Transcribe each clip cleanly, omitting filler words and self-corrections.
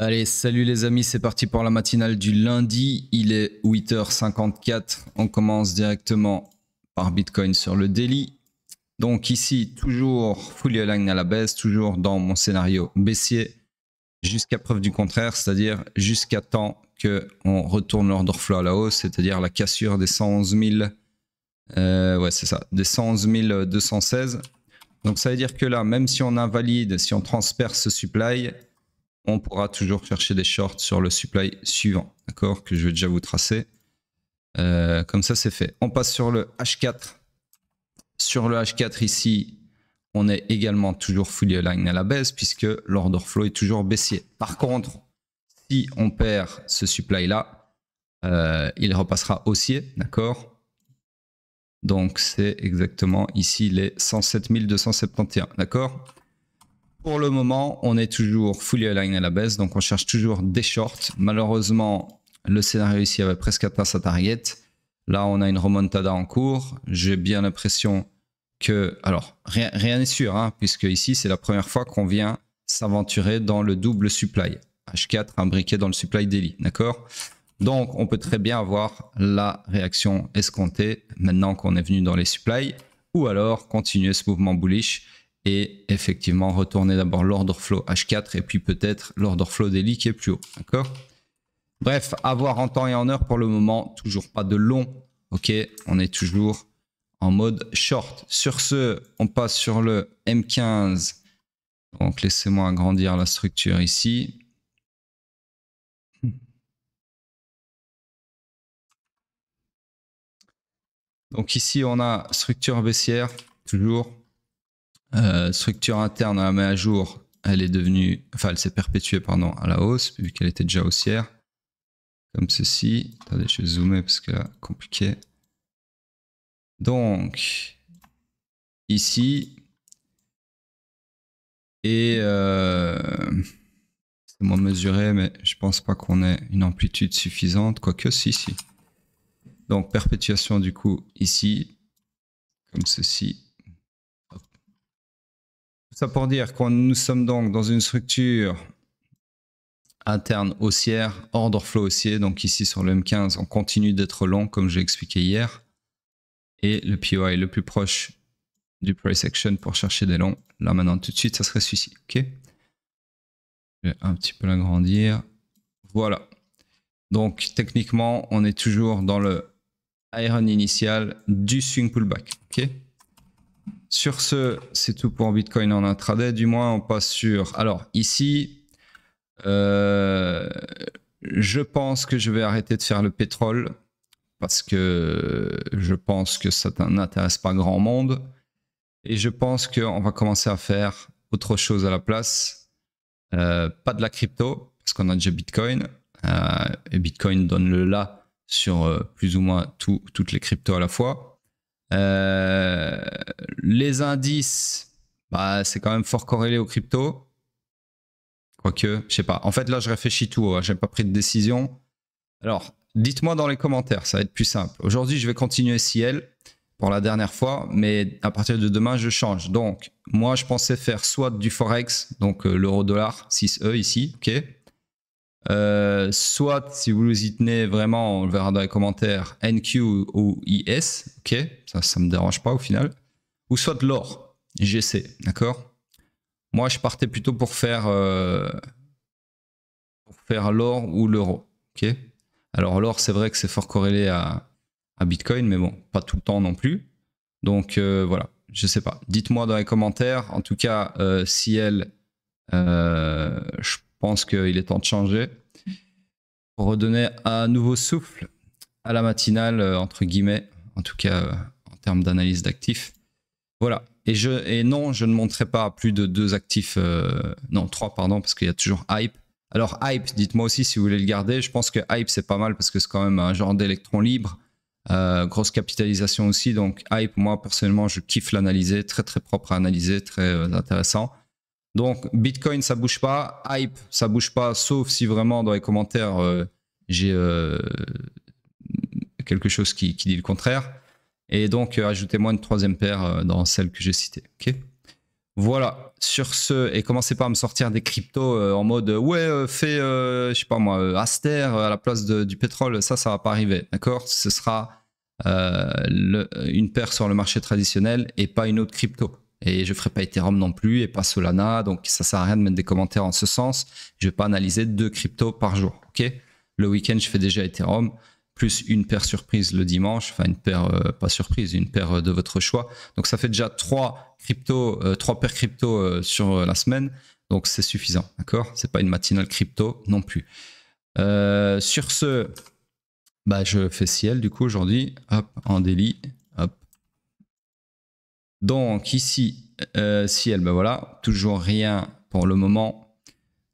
Allez, salut les amis, c'est parti pour la matinale du lundi. Il est 8h54. On commence directement par Bitcoin sur le daily. Donc ici, toujours fully aligned à la baisse, toujours dans mon scénario baissier, jusqu'à preuve du contraire, c'est-à-dire jusqu'à temps qu'on retourne l'order flow à la hausse, c'est-à-dire la cassure des 111 000, ouais c'est ça, des 111 216. Donc ça veut dire que là, même si on invalide, si on transperce ce supply, on pourra toujours chercher des shorts sur le supply suivant, d'accord, que je vais déjà vous tracer. Comme ça, c'est fait. On passe sur le H4. Sur le H4 ici, on est également toujours fully aligned à la baisse puisque l'order flow est toujours baissier. Par contre, si on perd ce supply-là, il repassera haussier, d'accord. Donc, c'est exactement ici les 107 271, d'accord. Pour le moment, on est toujours fully aligned à la baisse, donc on cherche toujours des shorts. Malheureusement, le scénario ici avait presque atteint sa target. Là, on a une remontada en cours. J'ai bien l'impression que... Alors, rien n'est sûr, hein, puisque ici, c'est la première fois qu'on vient s'aventurer dans le double supply. H4 imbriqué dans le supply daily, d'accord? Donc, on peut très bien avoir la réaction escomptée maintenant qu'on est venu dans les supplies, ou alors continuer ce mouvement bullish et effectivement retourner d'abord l'order flow H4 et puis peut-être l'order flow daily qui est plus haut, d'accord? Bref, à voir en temps et en heure pour le moment, toujours pas de long, ok? On est toujours en mode short. Sur ce, on passe sur le M15. Donc laissez-moi agrandir la structure ici. Donc ici, on a structure baissière, toujours. Structure interne, on la met à jour. Elle est devenue, enfin, elle s'est perpétuée, pardon, à la hausse, vu qu'elle était déjà haussière. Comme ceci. Attendez, je vais zoomer parce que là, compliqué. Donc, ici. Et c'est moins mesuré, mais je pense pas qu'on ait une amplitude suffisante. Quoique, si. Donc, perpétuation du coup ici. Comme ceci. Hop. Tout ça pour dire que nous sommes donc dans une structure interne haussière, order flow haussier. Donc ici sur le M15, on continue d'être long comme j'ai expliqué hier. Et le POI le plus proche du price action pour chercher des longs. Là maintenant tout de suite, ça serait celui-ci. Ok. Je vais un petit peu l'agrandir. Voilà. Donc techniquement, on est toujours dans le iron initial du swing pullback. Ok. Sur ce, c'est tout pour Bitcoin en intraday. Du moins, on passe sur... Alors ici, je pense que je vais arrêter de faire le pétrole parce que je pense que ça n'intéresse pas grand monde. Et je pense qu'on va commencer à faire autre chose à la place. Pas de la crypto, parce qu'on a déjà Bitcoin. Et Bitcoin donne le là sur plus ou moins toutes les cryptos à la fois. Les indices, bah, c'est quand même fort corrélé aux cryptos. Quoique, je sais pas. En fait, là, je réfléchis tout. J'ai pas pris de décision. Alors, dites-moi dans les commentaires, ça va être plus simple. Aujourd'hui, je vais continuer CL pour la dernière fois, mais à partir de demain, je change. Donc, moi, je pensais faire soit du Forex, donc l'euro-dollar, 6E ici, ok. Soit, si vous y tenez vraiment, on le verra dans les commentaires, NQ ou IS, ok. Ça me dérange pas au final. Ou soit de l'or, GC, d'accord. Moi, je partais plutôt pour faire l'or ou l'euro, ok. Alors l'or, c'est vrai que c'est fort corrélé à Bitcoin, mais bon, pas tout le temps non plus. Donc voilà, je sais pas. Dites-moi dans les commentaires. En tout cas, Ciel, je pense qu'il est temps de changer pour redonner un nouveau souffle à la matinale, entre guillemets, en tout cas en termes d'analyse d'actifs. Voilà. Et non, je ne monterai pas plus de 2 actifs, non 3 pardon, parce qu'il y a toujours Hype. Alors Hype, dites-moi aussi si vous voulez le garder. Je pense que Hype c'est pas mal parce que c'est quand même un genre d'électron libre. Grosse capitalisation aussi, donc Hype, moi personnellement je kiffe l'analyser, très très propre à analyser, très intéressant. Donc Bitcoin ça bouge pas, Hype ça bouge pas, sauf si vraiment dans les commentaires j'ai quelque chose qui dit le contraire. Et donc ajoutez-moi une troisième paire dans celle que j'ai citée. Ok. Voilà, sur ce, et commencez pas à me sortir des cryptos en mode ouais, fais, je sais pas moi, Aster à la place du pétrole, ça va pas arriver, d'accord? Ce sera une paire sur le marché traditionnel et pas une autre crypto. Et je ferai pas Ethereum non plus et pas Solana, donc ça sert à rien de mettre des commentaires en ce sens. Je vais pas analyser 2 cryptos par jour, ok? Le week-end, je fais déjà Ethereum, plus une paire surprise le dimanche, enfin une paire, pas surprise, une paire de votre choix. Donc ça fait déjà 3 paires crypto sur la semaine, donc c'est suffisant, d'accord? C'est pas une matinale crypto non plus. Sur ce, bah, je fais ciel du coup aujourd'hui, hop, en daily, hop. Donc ici, ciel, ben voilà, toujours rien pour le moment.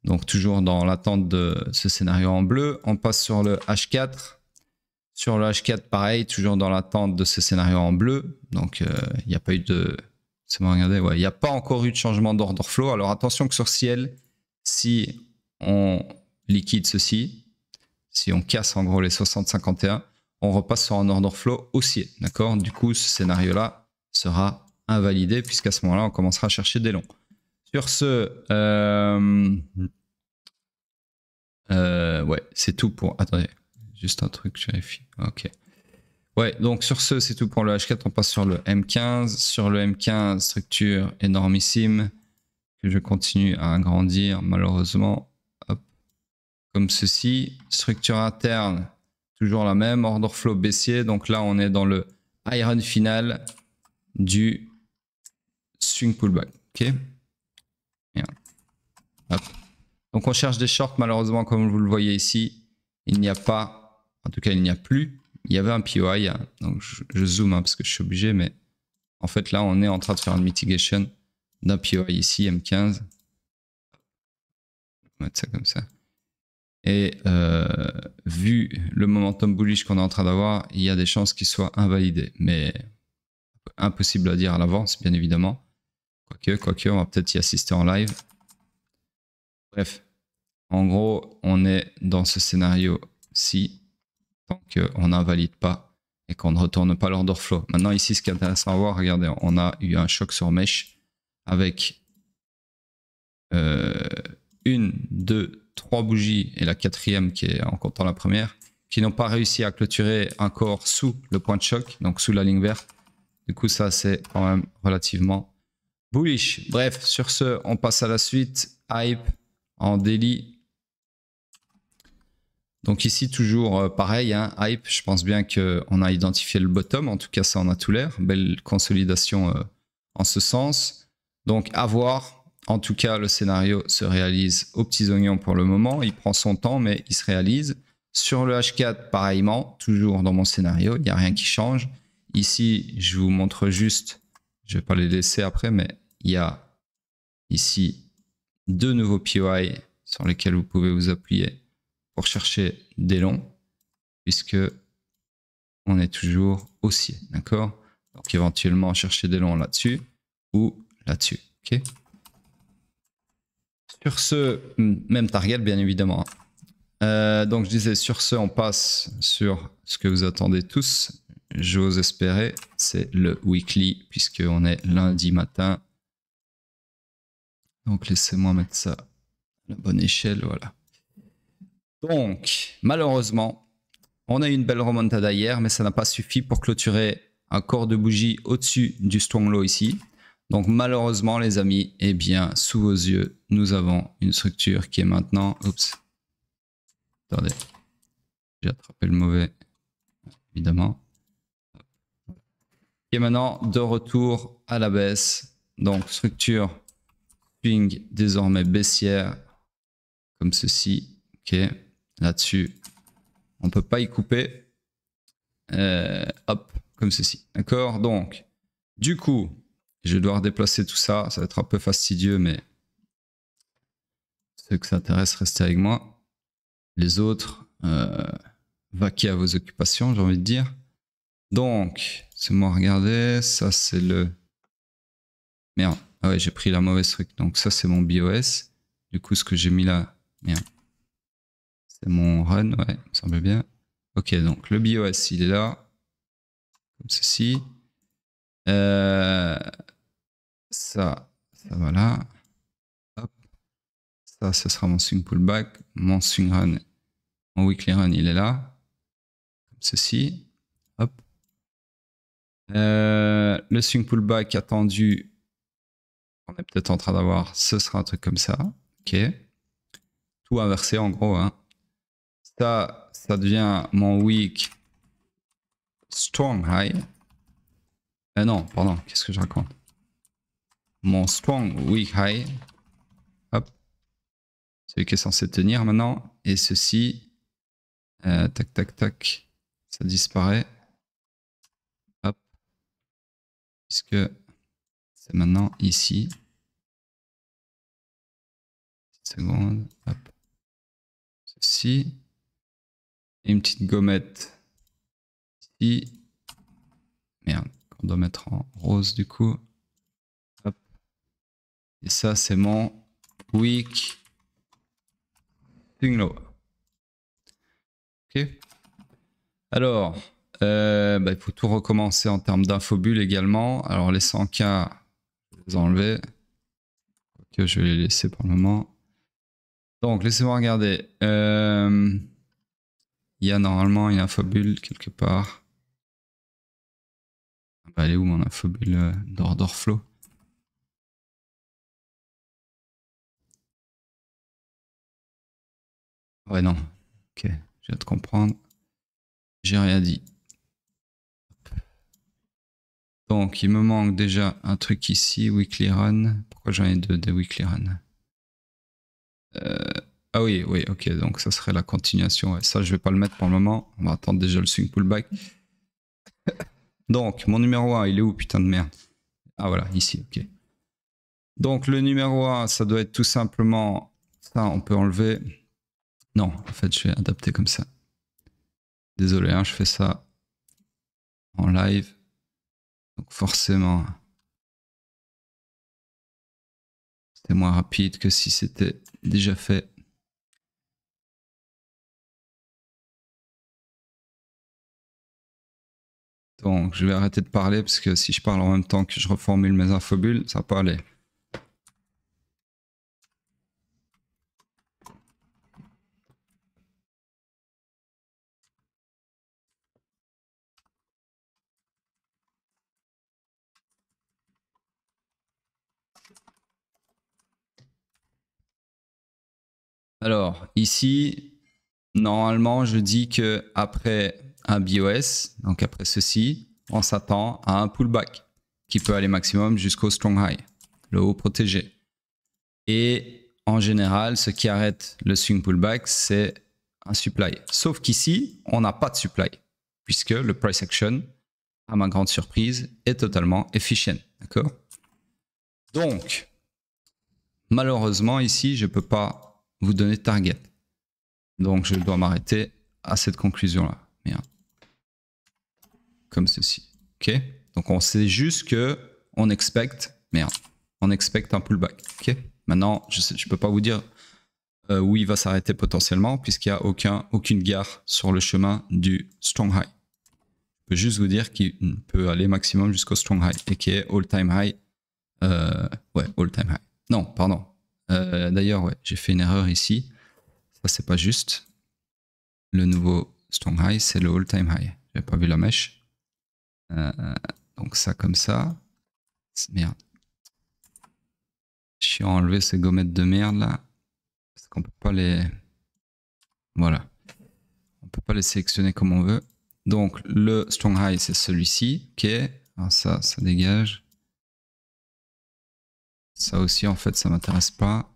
Donc toujours dans l'attente de ce scénario en bleu. On passe sur le H4. Sur le H4, pareil, toujours dans l'attente de ce scénario en bleu. Donc il n'y a pas eu de... C'est bon, regardez, ouais, il n'y a pas encore eu de changement d'order flow. Alors attention que sur ciel, si on liquide ceci, si on casse en gros les 60-51, on repasse sur un order flow haussier, d'accord? Du coup, ce scénario-là sera invalidé puisqu'à ce moment-là, on commencera à chercher des longs. Sur ce, ouais, c'est tout pour... Attendez, juste un truc, je vérifie. Ok. Ouais, donc sur ce, c'est tout pour le H4. On passe sur le M15. Sur le M15, structure énormissime que je continue à agrandir malheureusement. Hop. Comme ceci. Structure interne, toujours la même. Order flow baissier. Donc là, on est dans le iron final du swing pullback. Ok. Hop. Donc on cherche des shorts, malheureusement, comme vous le voyez ici, il n'y a pas, en tout cas il n'y a plus. Il y avait un POI, donc je zoome parce que je suis obligé, mais en fait là on est en train de faire une mitigation d'un POI ici, M15. On va mettre ça comme ça. Et vu le momentum bullish qu'on est en train d'avoir, il y a des chances qu'il soit invalidé, mais impossible à dire à l'avance, bien évidemment. Quoique, on va peut-être y assister en live. Bref. En gros, on est dans ce scénario-ci tant qu'on n'invalide pas et qu'on ne retourne pas l'order flow. Maintenant, ici, ce qui est intéressant à voir, regardez, on a eu un choc sur Mesh avec 1, 2, 3 bougies et la 4e qui est en comptant la première, qui n'ont pas réussi à clôturer encore sous le point de choc, donc sous la ligne verte. Du coup, ça, c'est quand même relativement bullish. Bref, sur ce, on passe à la suite. Hype en daily. Donc ici, toujours pareil, hein, hype, je pense bien qu'on a identifié le bottom, en tout cas ça en a tout l'air, belle consolidation en ce sens. Donc à voir, en tout cas le scénario se réalise aux petits oignons pour le moment, il prend son temps mais il se réalise. Sur le H4, pareillement, toujours dans mon scénario, il n'y a rien qui change. Ici, je vous montre juste, je ne vais pas les laisser après, mais il y a ici 2 nouveaux POI sur lesquels vous pouvez vous appuyer pour chercher des longs, puisque on est toujours haussier, d'accord? Donc éventuellement chercher des longs là-dessus ou là-dessus, ok? Sur ce, même target bien évidemment. Donc je disais, sur ce, on passe sur ce que vous attendez tous, j'ose espérer, c'est le weekly, puisqu'on est lundi matin. Donc laissez-moi mettre ça à la bonne échelle, voilà. Donc, malheureusement, on a eu une belle remontada hier, mais ça n'a pas suffi pour clôturer un corps de bougie au-dessus du strong low ici. Donc, malheureusement, les amis, eh bien, sous vos yeux, nous avons une structure qui est maintenant... Oups. Attendez. J'ai attrapé le mauvais, évidemment. Qui est maintenant de retour à la baisse. Donc, structure swing désormais baissière, comme ceci. Ok. Là-dessus, on ne peut pas y couper. Hop, comme ceci. D'accord? Donc, du coup, je vais devoir déplacer tout ça. Ça va être un peu fastidieux, mais ceux que ça intéresse, restez avec moi. Les autres, vaquez à vos occupations, j'ai envie de dire. Donc, c'est moi regarder. Ça, c'est le... Merde. Ah ouais, j'ai pris la mauvaise truc. Donc, ça, c'est mon BOS. Du coup, ce que j'ai mis là... Merde. C'est mon run, ouais, me semble bien. Ok, donc le BOS, il est là. Comme ceci. Ça Ça va là. Hop. Ça, ce sera mon swing pullback. Mon swing run, mon weekly run, il est là. Comme ceci. Hop. Le swing pullback attendu, on est peut-être en train d'avoir, ce sera un truc comme ça. Ok. Tout inversé en gros. Hein. Ça devient mon week strong high. Non, pardon, qu'est-ce que je raconte? Mon strong week high. Hop. Celui qui est censé tenir maintenant. Et ceci. Tac, tac, tac. Ça disparaît. Hop. Puisque c'est maintenant ici. Seconde. Hop. Ceci. Et une petite gommette ici. Merde, qu'on doit mettre en rose du coup. Hop. Et ça, c'est mon week swing low. Ok. Alors, il faut tout recommencer en termes d'infobulle également. Alors, les 100K, je vais les enlever. Ok, je vais les laisser pour le moment. Donc, laissez-moi regarder. Il y a normalement une infobulle quelque part. Bah, elle est où mon infobulle d'order flow? Ouais, non. Ok, je viens de comprendre. J'ai rien dit. Donc, il me manque déjà un truc ici, weekly run. Pourquoi j'en ai deux des weekly run? Ah oui, oui, ok, donc ça serait la continuation. Ouais. Ça, je vais pas le mettre pour le moment. On va attendre déjà le swing pullback. Donc, mon numéro 1, il est où, putain de merde? Ah voilà, ici, ok. Donc, le numéro 1, ça doit être tout simplement... Ça, on peut enlever... Non, en fait, je vais adapter comme ça. Désolé, hein, je fais ça en live. Donc, forcément... C'était moins rapide que si c'était déjà fait. Donc, je vais arrêter de parler parce que si je parle en même temps que je reformule mes infobulles, ça va pas aller. Alors, ici, normalement, je dis que après un BOS, donc après ceci, on s'attend à un pullback qui peut aller maximum jusqu'au strong high, le haut protégé. Et en général, ce qui arrête le swing pullback, c'est un supply. Sauf qu'ici, on n'a pas de supply, puisque le price action, à ma grande surprise, est totalement efficient. D'accord? Donc, malheureusement, ici, je ne peux pas vous donner de target. Donc, je dois m'arrêter à cette conclusion-là. Merde. Comme ceci. Ok. Donc, on sait juste que on expecte. Merde. On expecte un pullback. Ok. Maintenant, je ne peux pas vous dire où il va s'arrêter potentiellement, puisqu'il n'y a aucune gare sur le chemin du strong high. Je peux juste vous dire qu'il peut aller maximum jusqu'au strong high, et qui est all-time high. Ouais, all-time high. Non, pardon. D'ailleurs, ouais, j'ai fait une erreur ici. Ça, c'est pas juste. Le nouveau strong high, c'est le all-time high. J'avais pas vu la mèche. Donc ça comme ça. Merde. Je suis enlevé ces gommettes de merde là. Parce qu'on peut pas les... Voilà. On peut pas les sélectionner comme on veut. Donc le strong high, c'est celui-ci. Ok. Alors ça dégage. Ça aussi, en fait, ça m'intéresse pas.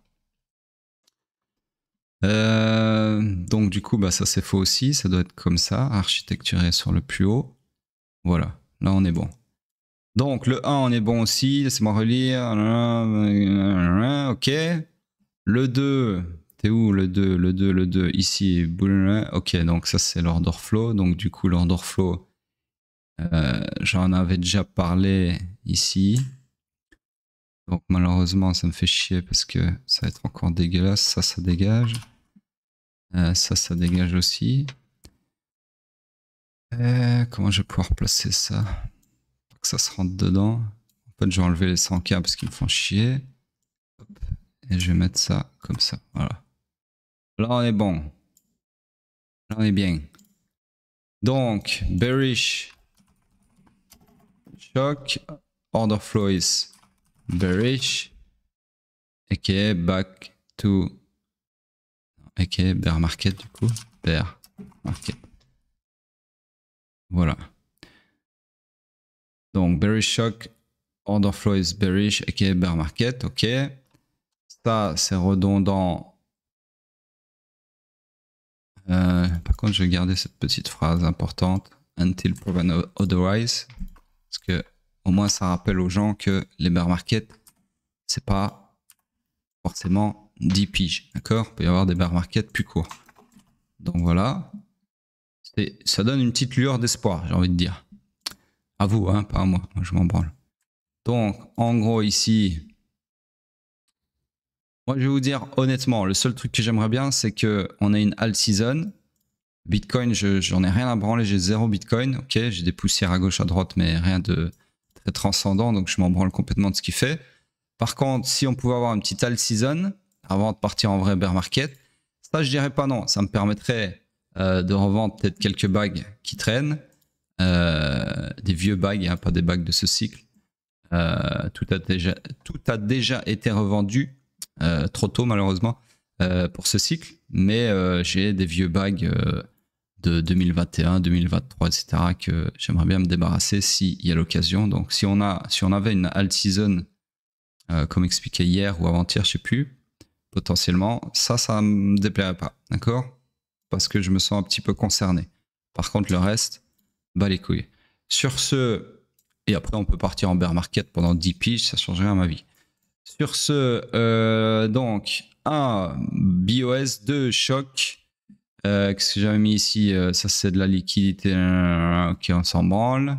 Donc du coup, bah, ça c'est faux aussi. Ça doit être comme ça. Architecturé sur le plus haut. Voilà. Là, on est bon. Donc, le 1, on est bon aussi. Laissez-moi relire. Ok. Le 2, t'es où le 2? Le 2, ici. Ok, donc ça, c'est l'order flow. Donc, du coup, l'order flow, j'en avais déjà parlé ici. Donc, malheureusement, ça me fait chier parce que ça va être encore dégueulasse. Ça dégage. Ça dégage aussi. Comment je vais pouvoir placer ça? Que ça se rentre dedans. En fait, je vais enlever les 100K parce qu'ils me font chier. Hop. Et je vais mettre ça comme ça. Voilà. Là, on est bon. Là, on est bien. Donc, bearish shock. Order flow is bearish. Ok, back to. Ok, bear market du coup. Bear market. Voilà. Donc, bearish shock. Order flow is bearish. Ok, bear market. Ok. Ça, c'est redondant. Par contre, je vais garder cette petite phrase importante. Until proven otherwise. Parce que au moins, ça rappelle aux gens que les bear market, c'est pas forcément 10 piges. D'accord? Il peut y avoir des bear market plus courts. Donc voilà. Ça donne une petite lueur d'espoir, j'ai envie de dire. À vous, hein, pas à moi. Moi, je m'en branle. Donc, en gros, ici, moi, je vais vous dire honnêtement, le seul truc que j'aimerais bien, c'est qu'on ait une alt season. Bitcoin, j'en ai rien à branler, j'ai 0 Bitcoin. Ok, j'ai des poussières à gauche, à droite, mais rien de très transcendant, donc je m'en branle complètement de ce qu'il fait. Par contre, si on pouvait avoir une petite alt season avant de partir en vrai bear market, ça, je dirais pas non. Ça me permettrait de revendre peut-être quelques bags qui traînent, des vieux bags, hein, pas des bags de ce cycle. Tout a déjà été revendu trop tôt malheureusement pour ce cycle, mais j'ai des vieux bags de 2021, 2023, etc. que j'aimerais bien me débarrasser s'il y a l'occasion. Donc si on avait une alt season comme expliqué hier ou avant-hier, je sais plus, potentiellement, ça me déplairait pas, d'accord? Parce que je me sens un petit peu concerné. Par contre, le reste, bah les couilles. Sur ce, et après on peut partir en bear market pendant 10 piges, ça change rien à ma vie. Sur ce, donc, 1, BOS, 2, choc. Qu'est-ce que j'avais mis ici? Ça, c'est de la liquidité. Ok, on s'en branle.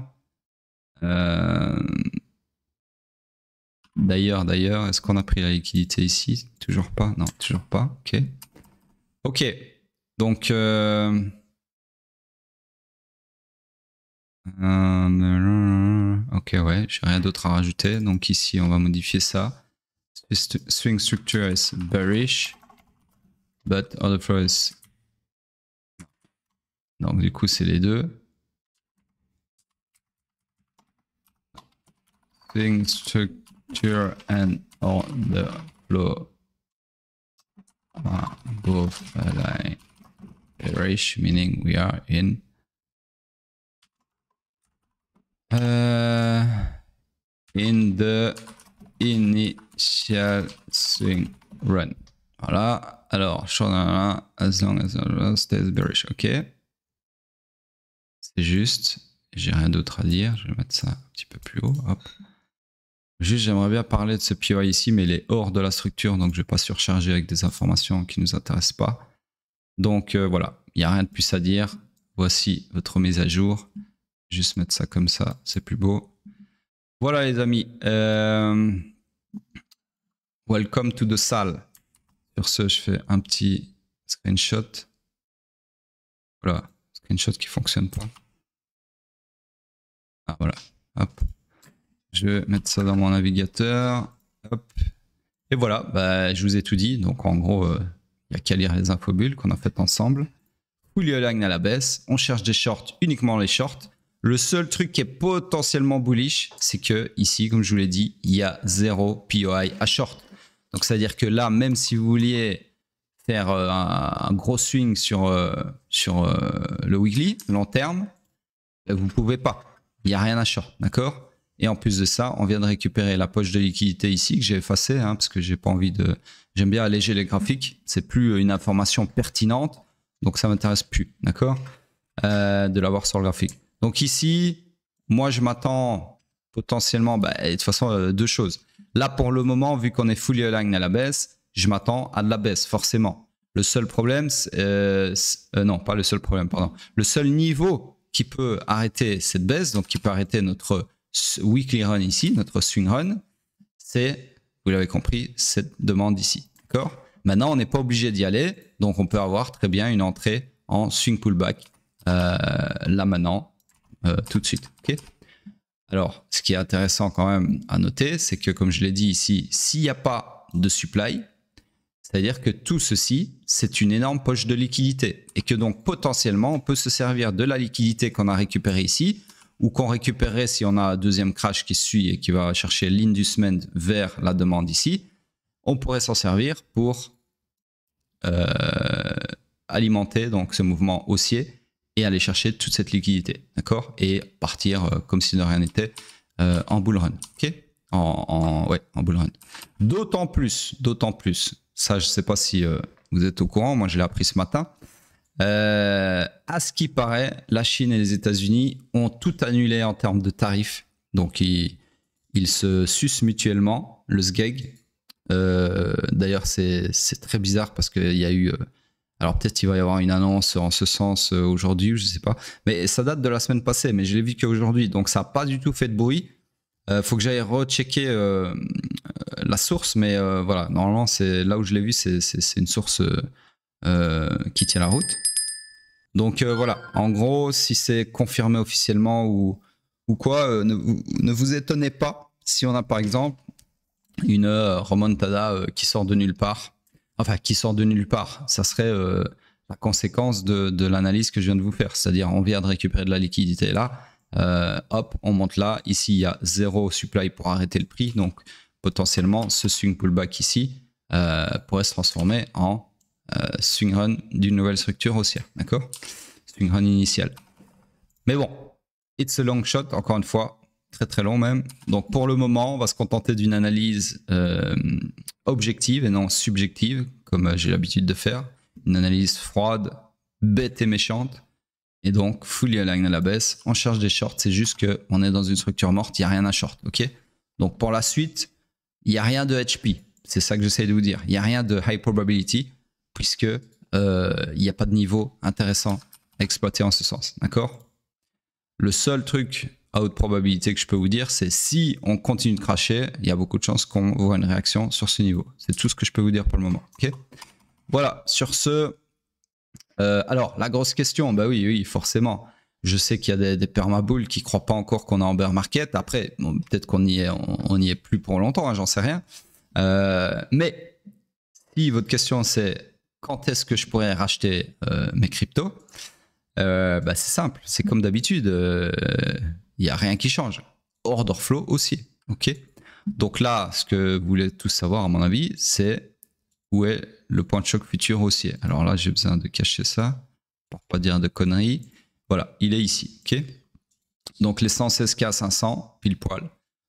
D'ailleurs, est-ce qu'on a pris la liquidité ici? Toujours pas? Non, toujours pas. Ok. Ok. Donc, ok, ouais, j'ai rien d'autre à rajouter. Donc ici, on va modifier ça. Swing structure is bearish, but order flow is. Donc du coup, c'est les deux. Swing structure and order flow are both aligned. Bearish, meaning we are in the initial swing run. Voilà. Alors, as long as the stays bearish. Ok. C'est juste. J'ai rien d'autre à dire. Je vais mettre ça un petit peu plus haut. Hop. Juste, j'aimerais bien parler de ce POI ici, mais il est hors de la structure, donc je ne vais pas surcharger avec des informations qui ne nous intéressent pas. Donc voilà, il n'y a rien de plus à dire. Voici votre mise à jour. Juste mettre ça comme ça, c'est plus beau. Voilà les amis. Welcome to the salle. Sur ce, je fais un petit screenshot. Voilà, screenshot qui ne fonctionne pas. Ah voilà, hop. Je vais mettre ça dans mon navigateur. Hop. Et voilà, bah, je vous ai tout dit. Donc en gros, il n'y a qu'à lire les infobulles qu'on a faites ensemble. Fully aligned à la baisse. On cherche des shorts, uniquement les shorts. Le seul truc qui est potentiellement bullish, c'est que ici, comme je vous l'ai dit, il y a 0 POI à short. Donc c'est à dire que là, même si vous vouliez faire un gros swing sur le weekly, long terme, vous ne pouvez pas. Il n'y a rien à short, d'accord? Et en plus de ça, on vient de récupérer la poche de liquidité ici que j'ai effacée, hein, parce que j'ai pas envie de. J'aime bien alléger les graphiques. C'est plus une information pertinente, donc ça m'intéresse plus, d'accord, de l'avoir sur le graphique. Donc ici, moi je m'attends potentiellement, bah, de toute façon, deux choses. Là pour le moment, vu qu'on est fully aligned à la baisse, je m'attends à de la baisse forcément. Le seul problème, non pas le seul problème, pardon. Le seul niveau qui peut arrêter cette baisse, donc qui peut arrêter notre weekly run ici, notre swing run, c'est, vous l'avez compris, cette demande ici. D'accord? Maintenant, on n'est pas obligé d'y aller, donc on peut avoir très bien une entrée en swing pullback là maintenant, tout de suite. Okay? Alors, ce qui est intéressant quand même à noter, c'est que comme je l'ai dit ici, s'il n'y a pas de supply, c'est-à-dire que tout ceci, c'est une énorme poche de liquidité. Et que donc potentiellement, on peut se servir de la liquidité qu'on a récupérée ici, ou qu'on récupérerait si on a un deuxième crash qui suit et qui va chercher l'inducement vers la demande ici. On pourrait s'en servir pour alimenter donc ce mouvement haussier et aller chercher toute cette liquidité, d'accord, et partir comme si de rien n'était en bull run, ok, en bull run. D'autant plus, ça je sais pas si vous êtes au courant, moi je l'ai appris ce matin. À ce qui paraît, la Chine et les États-Unis ont tout annulé en termes de tarifs, donc ils se sucent mutuellement le SGEG. D'ailleurs c'est très bizarre parce qu'il y a eu alors peut-être qu'il va y avoir une annonce en ce sens aujourd'hui, je sais pas, mais ça date de la semaine passée, mais je l'ai vu qu'aujourd'hui, donc ça n'a pas du tout fait de bruit. Faut que j'aille rechecker la source, mais voilà, normalement c'est là où je l'ai vu, c'est une source qui tient la route. Donc voilà, en gros, si c'est confirmé officiellement ou quoi, ne vous étonnez pas si on a par exemple une remontada qui sort de nulle part. Enfin, qui sort de nulle part. Ça serait la conséquence de l'analyse que je viens de vous faire. C'est-à-dire, on vient de récupérer de la liquidité là. Hop, on monte là. Ici, il y a zéro supply pour arrêter le prix. Donc, potentiellement, ce swing pullback ici pourrait se transformer en swing run d'une nouvelle structure haussière. D'accord? Swing run initial. Mais bon, it's a long shot, encore une fois. Très très long même. Donc pour le moment, on va se contenter d'une analyse objective et non subjective, comme j'ai l'habitude de faire. Une analyse froide, bête et méchante. Et donc fully aligned à la baisse. On cherche des shorts, c'est juste qu'on est dans une structure morte, il n'y a rien à short. Ok. Donc pour la suite, il n'y a rien de HP. C'est ça que j'essaie de vous dire. Il n'y a rien de high probability, puisque il n'y a pas de niveau intéressant à exploiter en ce sens. D'accord? Le seul truc à haute probabilité que je peux vous dire, c'est si on continue de cracher, il y a beaucoup de chances qu'on voit une réaction sur ce niveau. C'est tout ce que je peux vous dire pour le moment. Okay, voilà, sur ce... alors, la grosse question, bah oui, forcément. Je sais qu'il y a des permabulls qui ne croient pas encore qu'on est en bear market. Après, bon, peut-être qu'on y est plus pour longtemps, hein, j'en sais rien. Mais si votre question c'est quand est-ce que je pourrais racheter mes cryptos, bah c'est simple, c'est comme d'habitude. Il n'y a rien qui change. Order flow aussi. Ok. Donc là, ce que vous voulez tous savoir, à mon avis, c'est où est le point de choc futur haussier. Alors là, j'ai besoin de cacher ça pour pas dire de conneries. Voilà, il est ici. Ok. Donc les 116K 500, pile poil.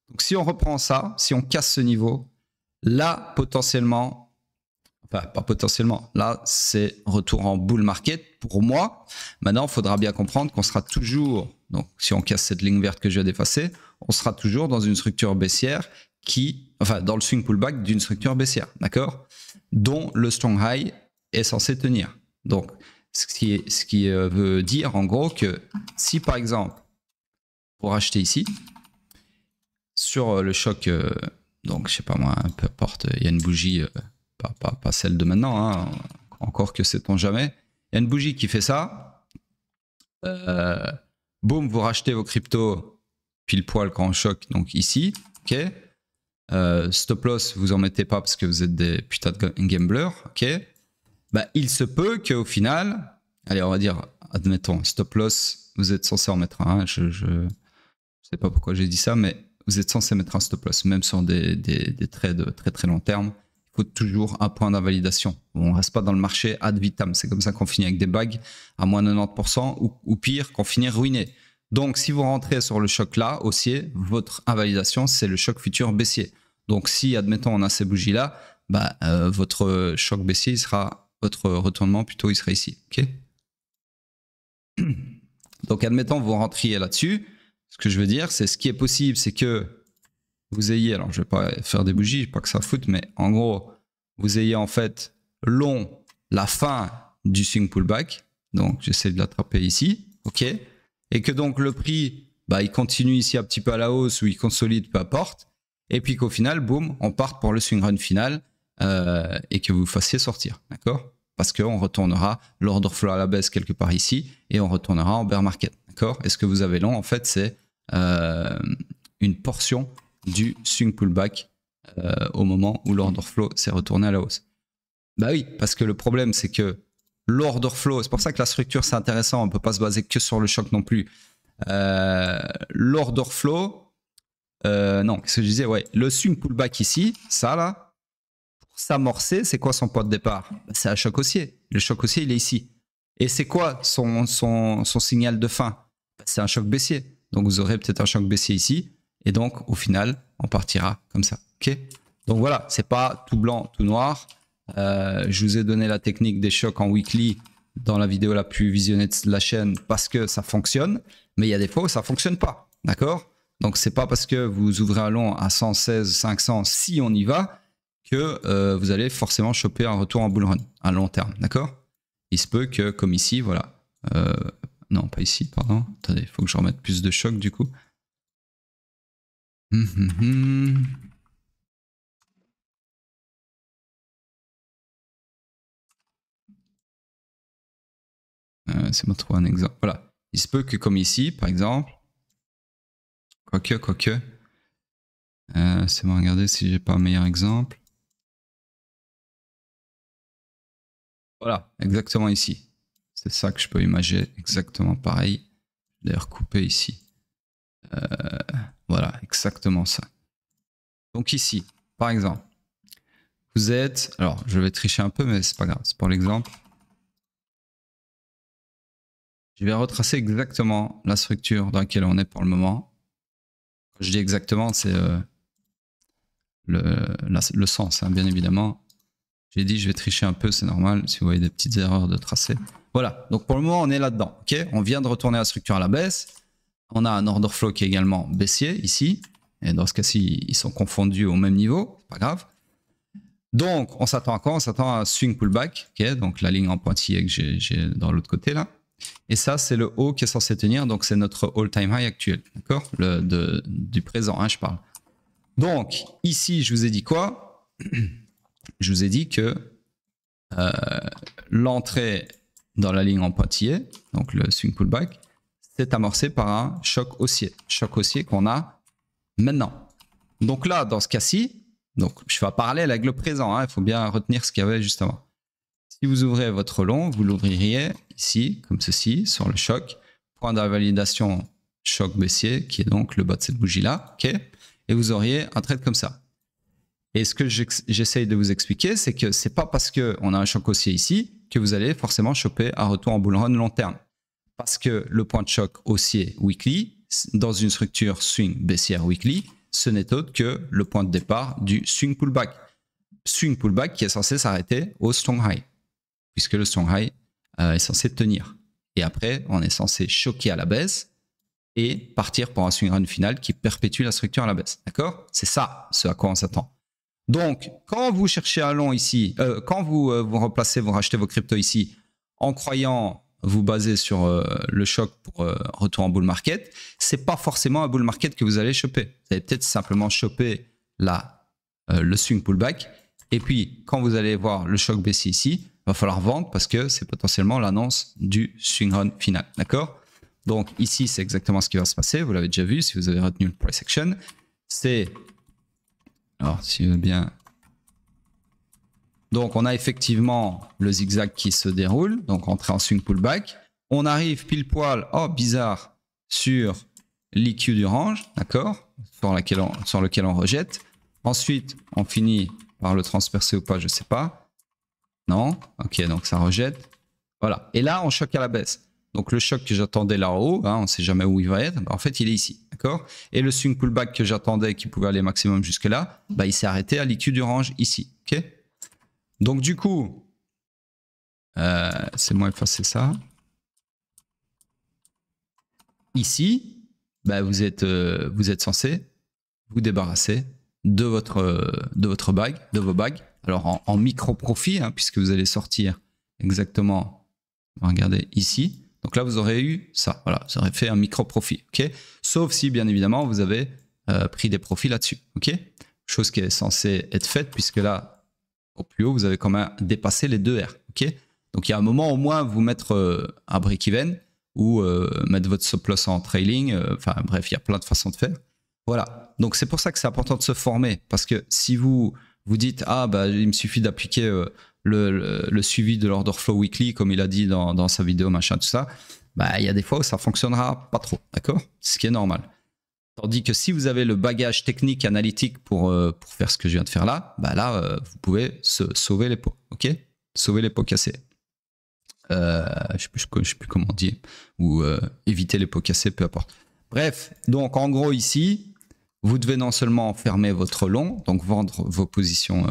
Donc si on reprend ça, si on casse ce niveau, là, potentiellement, enfin pas potentiellement, là, c'est retour en bull market pour moi. Maintenant, il faudra bien comprendre qu'on sera toujours... Donc, si on casse cette ligne verte que je viens d'effacer, on sera toujours dans une structure baissière dans le swing pullback d'une structure baissière, d'accord? Dont le strong high est censé tenir. Donc, ce qui veut dire en gros que si par exemple, pour acheter ici, sur le choc, donc je sais pas moi, peu importe, il y a une bougie, pas celle de maintenant, hein, encore que sait-on jamais, il y a une bougie qui fait ça, boum, vous rachetez vos cryptos pile poil quand on choque, donc ici, ok. Stop loss, vous en mettez pas parce que vous êtes des putains de gamblers, ok. Bah, il se peut qu'au final, allez, on va dire, admettons, stop loss, vous êtes censé en mettre un. Je sais pas pourquoi j'ai dit ça, mais vous êtes censé mettre un stop loss, même sur des trades de très très long terme. Il faut toujours un point d'invalidation. On ne reste pas dans le marché ad vitam. C'est comme ça qu'on finit avec des bagues à moins de 90% ou pire, qu'on finit ruiné. Donc, si vous rentrez sur le choc là, haussier, votre invalidation, c'est le choc futur baissier. Donc, si, admettons, on a ces bougies-là, bah, votre choc baissier, votre retournement plutôt, il sera ici. Okay, donc, admettons, vous rentriez là-dessus. Ce que je veux dire, c'est ce qui est possible, c'est que vous ayez, alors je ne vais pas faire des bougies, pas que ça foute, mais en gros, vous ayez en fait long la fin du swing pullback. Donc, j'essaie de l'attraper ici. OK. Et que donc le prix, bah, il continue ici un petit peu à la hausse ou il consolide, peu importe. Et puis qu'au final, boum, on part pour le swing run final et que vous fassiez sortir. D'accord? Parce qu'on retournera l'order flow à la baisse quelque part ici et on retournera en bear market. D'accord? Et ce que vous avez long, en fait, c'est une portion du swing pullback au moment où l'order flow s'est retourné à la hausse. Bah oui, parce que le problème, c'est que l'order flow, c'est pour ça que la structure, c'est intéressant, on ne peut pas se baser que sur le choc non plus. L'order flow, non, qu'est-ce que je disais? Ouais, le swing pullback ici, ça là, pour s'amorcer, c'est quoi son point de départ? C'est un choc haussier. Le choc haussier, il est ici. Et c'est quoi son signal de fin? C'est un choc baissier. Donc vous aurez peut-être un choc baissier ici. Et donc, au final, on partira comme ça. Ok? Donc voilà, c'est pas tout blanc, tout noir. Je vous ai donné la technique des chocs en weekly dans la vidéo la plus visionnée de la chaîne parce que ça fonctionne. Mais il y a des fois où ça fonctionne pas. D'accord? Donc c'est pas parce que vous ouvrez un long à 116, 500, si on y va, que vous allez forcément choper un retour en bull run à long terme. D'accord? Il se peut que, comme ici, voilà. Non, pas ici, pardon. Attendez, il faut que je remette plus de choc du coup. C'est moi trouver un exemple. Voilà. Il se peut que, comme ici, par exemple. Quoique. C'est moi regarder si j'ai pas un meilleur exemple. Voilà, exactement ici. C'est ça que je peux imaginer, exactement pareil. D'ailleurs, couper ici. Voilà, exactement ça. Donc ici, par exemple, vous êtes... Alors, je vais tricher un peu, mais c'est pas grave, c'est pour l'exemple. Je vais retracer exactement la structure dans laquelle on est pour le moment. Quand je dis exactement, c'est le sens, hein, bien évidemment. J'ai dit je vais tricher un peu, c'est normal, si vous voyez des petites erreurs de tracé. Voilà, donc pour le moment, on est là-dedans. Okay, on vient de retourner la structure à la baisse. On a un order flow qui est également baissier ici. Et dans ce cas-ci, ils sont confondus au même niveau, c'est pas grave. Donc, on s'attend à quoi? On s'attend à un swing pullback, okay, donc la ligne en pointillé que j'ai dans l'autre côté là. Et ça, c'est le haut qui est censé tenir, donc c'est notre all-time high actuel, d'accord? Du présent, hein, je parle. Donc, ici, je vous ai dit quoi? Je vous ai dit que l'entrée dans la ligne en pointillé, donc le swing pullback, c'est amorcé par un choc haussier. Choc haussier qu'on a maintenant. Donc là, dans ce cas-ci, donc je fais un parallèle avec le présent, hein, il faut bien retenir ce qu'il y avait juste avant. Si vous ouvrez votre long, vous l'ouvririez ici, comme ceci, sur le choc. Point d'invalidation, choc baissier, qui est donc le bas de cette bougie-là. Okay, et vous auriez un trade comme ça. Et ce que j'essaye de vous expliquer, c'est que c'est pas parce qu'on a un choc haussier ici que vous allez forcément choper un retour en bull run long terme. Parce que le point de choc haussier weekly, dans une structure swing baissière weekly, ce n'est autre que le point de départ du swing pullback. Swing pullback qui est censé s'arrêter au strong high, puisque le strong high est censé tenir. Et après, on est censé choquer à la baisse et partir pour un swing run final qui perpétue la structure à la baisse. D'accord? C'est ça ce à quoi on s'attend. Donc, quand vous cherchez un long ici, quand vous replacez, vous rachetez vos cryptos ici, en croyant vous baser sur le choc pour retour en bull market, c'est pas forcément un bull market que vous allez choper. Vous allez peut-être simplement choper le swing pullback. Et puis, quand vous allez voir le choc baissier ici, il va falloir vendre parce que c'est potentiellement l'annonce du swing run final. D'accord? Donc ici, c'est exactement ce qui va se passer. Vous l'avez déjà vu si vous avez retenu le price action. C'est... Alors, si vous bien... Donc, on a effectivement le zigzag qui se déroule. Donc, entrée en swing pullback. On arrive pile poil, oh bizarre, sur l'IQ du range, d'accord, sur lequel on rejette. Ensuite, on finit par le transpercer ou pas, je ne sais pas. Non, ok, donc ça rejette. Voilà. Et là, on choque à la baisse. Donc, le choc que j'attendais là-haut, hein, on ne sait jamais où il va être, en fait, il est ici, d'accord. Et le swing pullback que j'attendais, qui pouvait aller maximum jusque-là, bah, il s'est arrêté à l'IQ du range ici, ok. Donc, du coup, c'est moi effacer ça. Ici, bah, vous êtes censé vous débarrasser de votre bague, de vos bagues. Alors en micro profit, hein, puisque vous allez sortir exactement, regardez ici. Donc là, vous aurez eu ça. Voilà, vous aurez fait un micro profit. Ok. Sauf si, bien évidemment, vous avez pris des profits là-dessus. Ok. Chose qui est censée être faite, puisque là, au plus haut, vous avez quand même dépassé les 2 R. Ok. Donc il y a un moment au moins vous mettre un break-even ou mettre votre stop loss en trailing. Enfin bref, il y a plein de façons de faire. Voilà. Donc c'est pour ça que c'est important de se former, parce que si vous vous dites ah bah il me suffit d'appliquer le suivi de l'order flow weekly comme il a dit dans sa vidéo machin tout ça, bah il y a des fois où ça fonctionnera pas trop, d'accord? Ce qui est normal. Tandis que si vous avez le bagage technique analytique pour faire ce que je viens de faire là, bah là vous pouvez sauver les pots, ok? Sauver les pots cassés. Je sais plus comment on dit, ou éviter les pots cassés, peu importe. Bref, donc en gros ici, vous devez non seulement fermer votre long, donc vendre vos positions,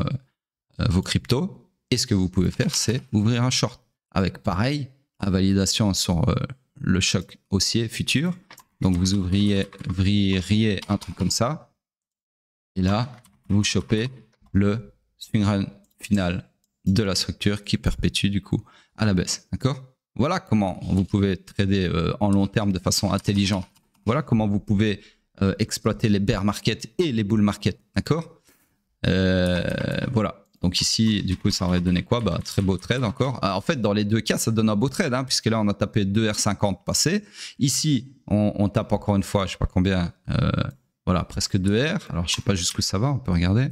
vos cryptos, et ce que vous pouvez faire, c'est ouvrir un short, avec pareil, à validation sur le choc haussier futur. Donc vous ouvririez un truc comme ça, et là, vous chopez le swing run final de la structure qui perpétue du coup à la baisse, d'accord? Voilà comment vous pouvez trader en long terme de façon intelligente. Voilà comment vous pouvez exploiter les bear market et les bull market, d'accord? Voilà. Donc ici, du coup, ça aurait donné quoi? Bah, très beau trade encore. Alors, en fait, dans les deux cas, ça donne un beau trade, hein, puisque là, on a tapé 2R50 passé. Ici, on tape encore une fois, je sais pas combien, voilà, presque 2R. Alors, je sais pas jusqu'où ça va, on peut regarder.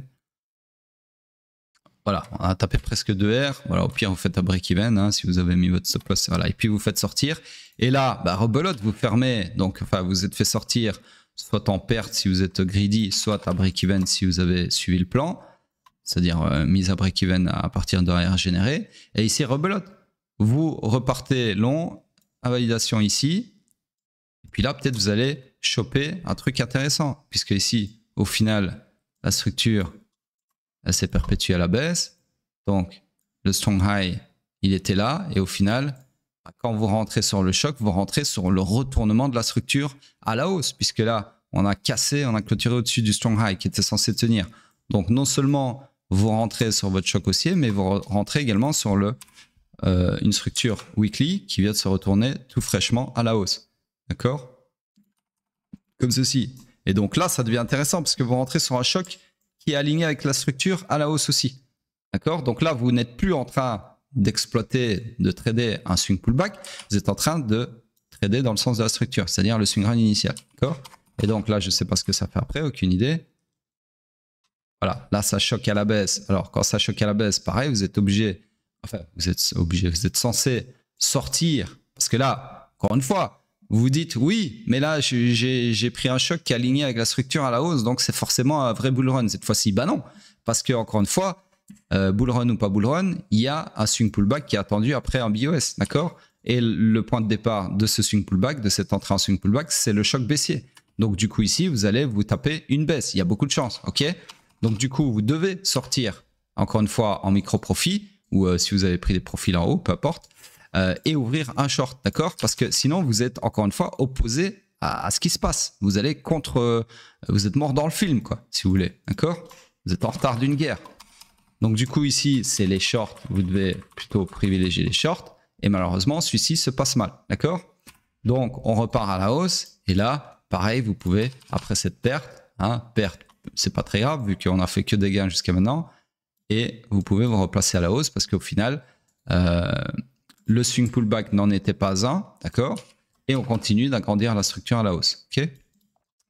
Voilà, on a tapé presque 2R. Voilà, au pire, vous faites un break-even, hein, si vous avez mis votre stop loss. Voilà, et puis vous faites sortir. Et là, bah, rebelote, vous fermez. Donc, enfin, vous êtes fait sortir soit en perte si vous êtes greedy, soit à break-even si vous avez suivi le plan. C'est-à-dire mise à break-even à partir de RR généré. Et ici, rebelote. Vous repartez long à validation ici. Et puis là, peut-être vous allez choper un truc intéressant. Puisque ici, au final, la structure, elle s'est perpétuée à la baisse. Donc, le strong high, il était là. Et au final, quand vous rentrez sur le choc, vous rentrez sur le retournement de la structure à la hausse. Puisque là, on a cassé, on a clôturé au-dessus du strong high qui était censé tenir. Donc, non seulement vous rentrez sur votre choc haussier, mais vous rentrez également sur une structure weekly qui vient de se retourner tout fraîchement à la hausse. D'accord? Comme ceci. Et donc là, ça devient intéressant parce que vous rentrez sur un choc qui est aligné avec la structure à la hausse aussi. D'accord? Donc là, vous n'êtes plus en train d'exploiter, de trader un swing pullback, vous êtes en train de trader dans le sens de la structure, c'est-à-dire le swing run initial. D'accord? Et donc là, je ne sais pas ce que ça fait après, aucune idée. Voilà, là ça choque à la baisse. Alors quand ça choque à la baisse, pareil, vous êtes obligé, vous êtes censé sortir. Parce que là, encore une fois, vous vous dites oui, mais là j'ai pris un choc qui est aligné avec la structure à la hausse, donc c'est forcément un vrai bull run. Cette fois-ci, bah non. Parce que encore une fois, bull run ou pas bull run, il y a un swing pullback qui est attendu après un BOS, d'accord? Et le point de départ de ce swing pullback, de cette entrée en swing pullback, c'est le choc baissier. Donc du coup ici, vous allez vous taper une baisse. Il y a beaucoup de chance, ok? Donc du coup, vous devez sortir, encore une fois, en micro-profit, ou si vous avez pris des profils en haut, peu importe, et ouvrir un short, d'accord? Parce que sinon, vous êtes, encore une fois, opposé à ce qui se passe. Vous allez vous êtes mort dans le film, quoi, si vous voulez, d'accord? Vous êtes en retard d'une guerre. Donc du coup, ici, c'est les shorts. Vous devez plutôt privilégier les shorts. Et malheureusement, celui-ci se passe mal, d'accord? Donc, on repart à la hausse. Et là, pareil, vous pouvez, après cette perte, c'est pas très grave vu qu'on a fait que des gains jusqu'à maintenant, et vous pouvez vous replacer à la hausse parce qu'au final le swing pullback n'en était pas un, d'accord, et on continue d'agrandir la structure à la hausse, ok.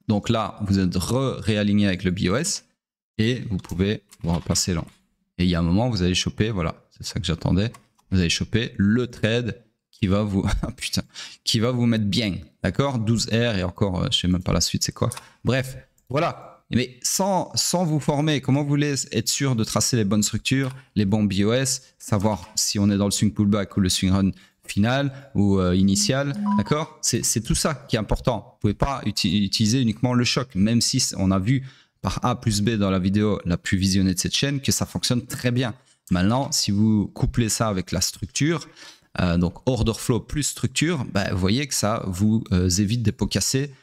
Donc là vous êtes réaligné avec le BOS et vous pouvez vous replacer long, et il y a un moment vous allez choper, voilà, c'est ça que j'attendais, vous allez choper le trade qui va vous qui va vous mettre bien, d'accord, 12R, et encore je sais même pas la suite c'est quoi, bref, voilà. Mais sans vous former, comment vous voulez être sûr de tracer les bonnes structures, les bons BOS, savoir si on est dans le swing pullback ou le swing run final ou initial, d'accord? C'est tout ça qui est important. Vous ne pouvez pas utiliser uniquement le choc, même si on a vu par A plus B dans la vidéo la plus visionnée de cette chaîne que ça fonctionne très bien. Maintenant, si vous couplez ça avec la structure, donc order flow plus structure, bah, vous voyez que ça vous évite des pots cassés,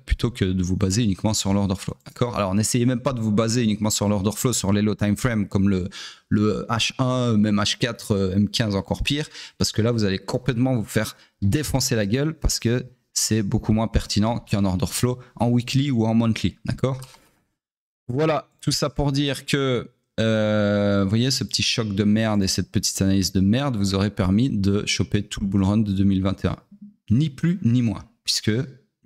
plutôt que de vous baser uniquement sur l'order flow, d'accord? Alors n'essayez même pas de vous baser uniquement sur l'order flow, sur les low time frame comme le H1, même H4, M15 encore pire, parce que là vous allez complètement vous faire défoncer la gueule parce que c'est beaucoup moins pertinent qu'un order flow en weekly ou en monthly, d'accord? Voilà, tout ça pour dire que vous voyez ce petit choc de merde et cette petite analyse de merde vous aurait permis de choper tout le bull run de 2021, ni plus ni moins, puisque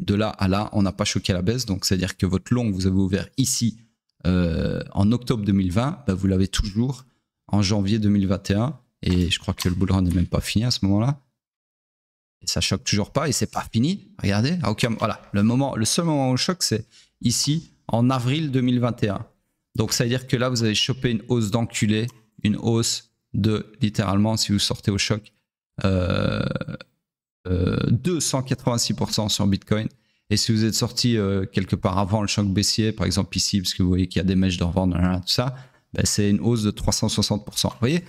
de là à là, on n'a pas choqué à la baisse. Donc, c'est-à-dire que votre long que vous avez ouvert ici en octobre 2020, bah, vous l'avez toujours en janvier 2021. Et je crois que le bull run n'est même pas fini à ce moment-là. Et ça choque toujours pas et c'est pas fini. Regardez, voilà, le seul moment où on choque, c'est ici en avril 2021. Donc, ça veut dire que là, vous avez chopé une hausse d'enculé, une hausse de littéralement, si vous sortez au choc, 286% sur Bitcoin. Et si vous êtes sorti quelque part avant le choc baissier, par exemple ici, parce que vous voyez qu'il y a des mèches de revente, tout ça, ben c'est une hausse de 360%. Vous voyez?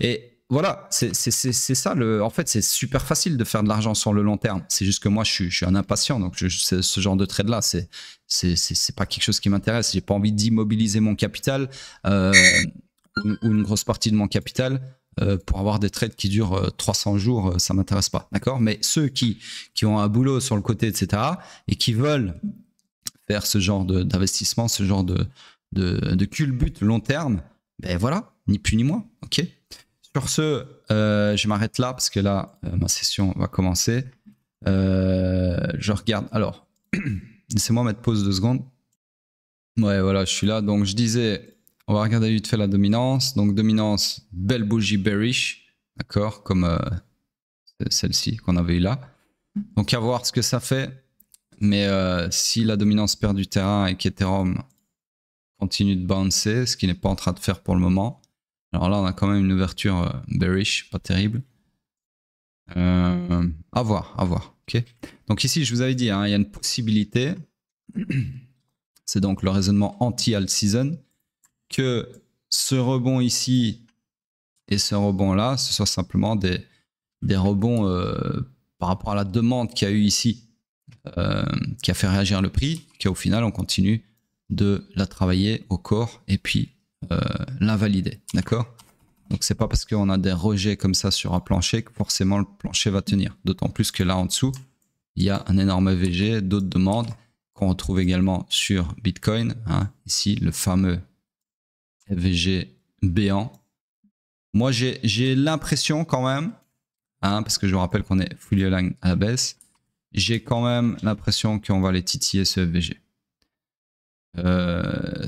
Et voilà, c'est ça. En fait, c'est super facile de faire de l'argent sur le long terme. C'est juste que moi, je suis un impatient. Donc, ce genre de trade-là, c'est pas quelque chose qui m'intéresse. J'ai pas envie d'immobiliser mon capital ou une grosse partie de mon capital pour avoir des trades qui durent 300 jours. Ça m'intéresse pas. D'accord? Mais ceux qui ont un boulot sur le côté, etc., et qui veulent faire ce genre d'investissement, ce genre de culbute long terme, ben voilà, ni plus ni moins. OK? Sur ce, je m'arrête là parce que là, ma session va commencer. Je regarde. Alors, laissez-moi mettre pause 2 secondes. Ouais, voilà, je suis là. Donc, je disais, on va regarder vite fait la dominance. Donc, dominance, belle bougie bearish. D'accord? Comme celle-ci qu'on avait eu là. Donc, à voir ce que ça fait. Mais si la dominance perd du terrain et qu'Ethereum continue de bouncer, ce qu'il n'est pas en train de faire pour le moment. Alors là, on a quand même une ouverture bearish, pas terrible. À voir, à voir. Okay. Donc ici, je vous avais dit, hein, il y a une possibilité, c'est donc le raisonnement anti-alt season, que ce rebond ici et ce rebond là, ce soit simplement des rebonds par rapport à la demande qu'il y a eu ici, qui a fait réagir le prix, qu'au final, on continue de la travailler au corps et puis l'invalider, d'accord? Donc c'est pas parce qu'on a des rejets comme ça sur un plancher que forcément le plancher va tenir. D'autant plus que là en dessous, il y a un énorme VG, d'autres demandes qu'on retrouve également sur Bitcoin. Hein. Ici, le fameux VG béant. Moi, j'ai l'impression quand même, hein, parce que je vous rappelle qu'on est fully aligned à la baisse, j'ai quand même l'impression qu'on va les titiller ce FVG. Je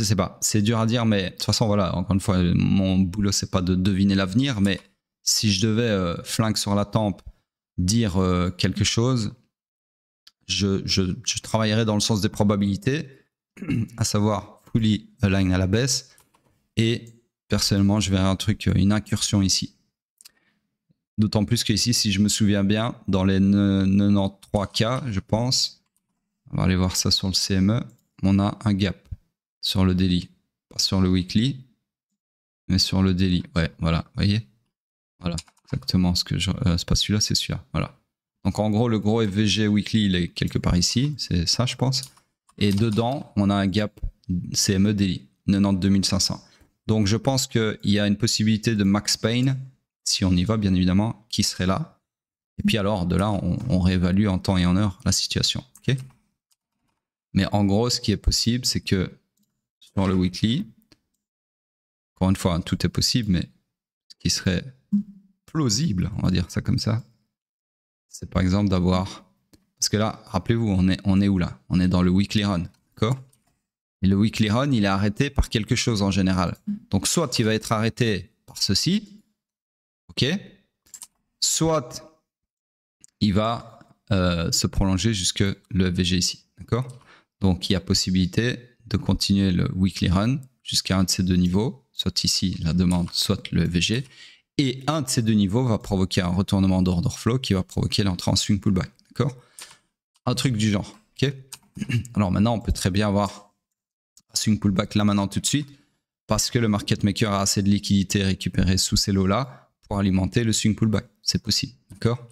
sais pas, c'est dur à dire, mais de toute façon, voilà, encore une fois, mon boulot, c'est pas de deviner l'avenir, mais si je devais, flingue sur la tempe, dire quelque chose, je travaillerais dans le sens des probabilités, à savoir fully align à la baisse, et personnellement, je verrais un truc, une incursion ici. D'autant plus que ici, si je me souviens bien, dans les 93K, je pense, on va aller voir ça sur le CME. On a un gap sur le daily. Pas sur le weekly, mais sur le daily. Ouais, voilà, vous voyez? Voilà, exactement ce que je... c'est pas celui-là, c'est celui-là. Voilà. Donc en gros, le gros FVG weekly, il est quelque part ici. C'est ça, je pense. Et dedans, on a un gap CME daily, 92 500. Donc je pense qu'il y a une possibilité de max pain, si on y va, bien évidemment, qui serait là. Et puis alors, de là, on réévalue en temps et en heure la situation. Ok? Mais en gros, ce qui est possible, c'est que sur le weekly, encore une fois, hein, tout est possible, mais ce qui serait plausible, on va dire ça comme ça, c'est par exemple d'avoir... Parce que là, rappelez-vous, on est où là? On est dans le weekly run, d'accord? Et le weekly run, il est arrêté par quelque chose en général. Donc soit il va être arrêté par ceci, ok? Soit il va se prolonger jusque le FVG ici, d'accord? Donc, il y a possibilité de continuer le weekly run jusqu'à un de ces deux niveaux, soit ici la demande, soit le FVG. Et un de ces deux niveaux va provoquer un retournement d'order flow qui va provoquer l'entrée en swing pullback. D'accord? Un truc du genre. Ok? Alors maintenant, on peut très bien avoir un swing pullback là maintenant tout de suite parce que le market maker a assez de liquidité récupérée sous ces lots-là pour alimenter le swing pullback. C'est possible. D'accord?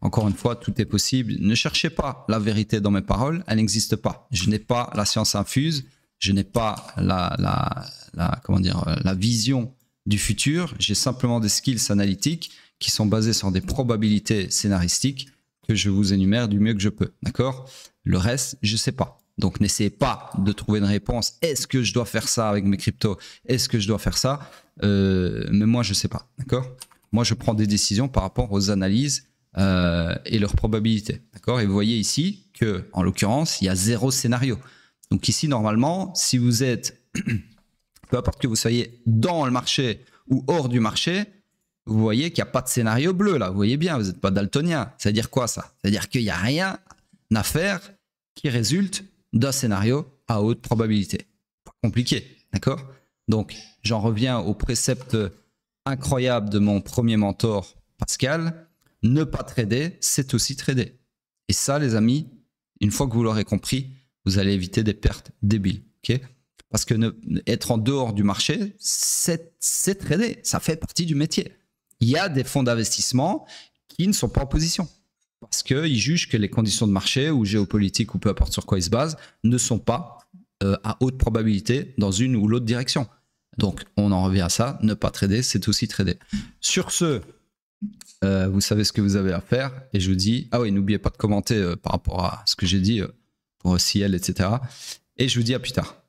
Encore une fois, tout est possible. Ne cherchez pas la vérité dans mes paroles, elle n'existe pas. Je n'ai pas la science infuse, je n'ai pas la vision du futur. J'ai simplement des skills analytiques qui sont basés sur des probabilités scénaristiques que je vous énumère du mieux que je peux. D'accord? Le reste, je ne sais pas. Donc, n'essayez pas de trouver une réponse. Est-ce que je dois faire ça avec mes cryptos? Est-ce que je dois faire ça? Mais moi, je ne sais pas. D'accord? Moi, je prends des décisions par rapport aux analyses et leur probabilité. D'accord? Et vous voyez ici que, en l'occurrence, il y a 0 scénario. Donc ici, normalement, si vous êtes, peu importe que vous soyez dans le marché ou hors du marché, vous voyez qu'il n'y a pas de scénario bleu là. Vous voyez bien, vous n'êtes pas daltonien. Ça veut dire quoi ça? Ça veut dire qu'il n'y a rien à faire qui résulte d'un scénario à haute probabilité. Pas compliqué, d'accord? Donc, j'en reviens au précepte incroyable de mon premier mentor, Pascal. Ne pas trader, c'est aussi trader. Et ça, les amis, une fois que vous l'aurez compris, vous allez éviter des pertes débiles. Okay? Parce que être en dehors du marché, c'est trader. Ça fait partie du métier. Il y a des fonds d'investissement qui ne sont pas en position. Parce qu'ils jugent que les conditions de marché ou géopolitiques ou peu importe sur quoi ils se basent ne sont pas à haute probabilité dans une ou l'autre direction. Donc, on en revient à ça. Ne pas trader, c'est aussi trader. Sur ce, vous savez ce que vous avez à faire. Et je vous dis, ah oui, n'oubliez pas de commenter par rapport à ce que j'ai dit pour Ciel, etc. Et je vous dis à plus tard.